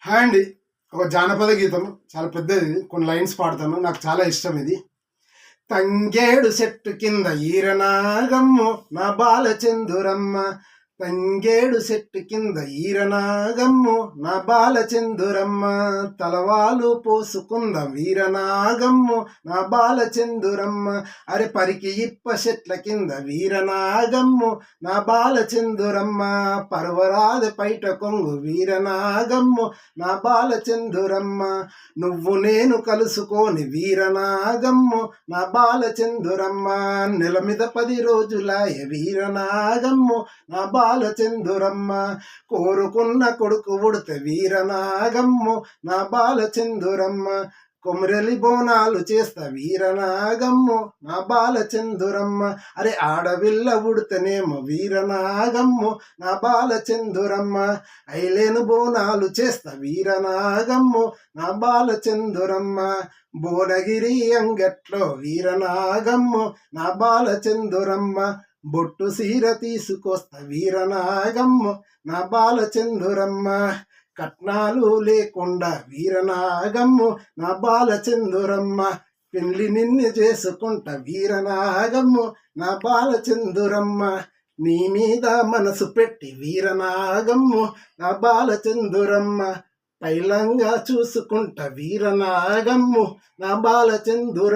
Hi అండి. ఒక జానపద గీతం చాలా పెద్దది. కొన్ని లైన్స్ పాడతాను. నాకు చాలా ఇష్టం ఇది. తంగేడు చెట్టు కింద ఈరనాగమ్ము నా బాలచందురమ్మ. తంగేడు చెట్టు కింద ఈరనాగమ్ము నా బాలచందురమ్మ. తలవాలు పోసుకుంద వీరనాగమ్ము నా బాలచందురమ్మ. అరే పరికి ఇప్ప చెట్ల కింద వీరనాగమ్ము నా బాలచందురమ్మ. పర్వరాద పైట కొంగు వీరనాగమ్ము నా బాలచందురమ్మ. నువ్వు నేను కలుసుకొని వీరనాగమ్ము నా బాలచందురమ్మ. నెల మీద 10 రోజులాయ వీరనాగమ్ము నా బాలచందురమ్మ. కోరుకున్న కొడుకు ఉడితే వీరనాగమ్ము నా బాలచందురమ్మ. కొమరలి బోనాలు చేస్తా వీరనాగమ్ము నా బాలచందురమ్మ. అరే ఆడవిల్ల ఉడితేనేమో వీరనాగమ్ము నా బాలచందురమ్మ. ఐలేను బోనాలు చేస్తా వీరనాగమ్ము నా బాలచందురమ్మ. భువనగిరి అంగట్లో వీరనాగమ్ము నా బాలచందురమ్మ. బొట్టు సీర తీసుకొస్తా వీరనాగమ్ము నా బాలచందురమ్మ. కట్నాలు లేకుండా వీరనాగమ్ము నా బాలచందురమ్మ. పెళ్లి నిన్ను చేసుకుంటా వీరనాగమ్ము నా బాలచందురమ్మ. నీ మీద మనసు పెట్టి వీరనాగమ్ము నా బాలచందురమ్మ. పైలంగా చూసుకుంటా వీరనాగమ్ము నా బాలచందురమ్మ.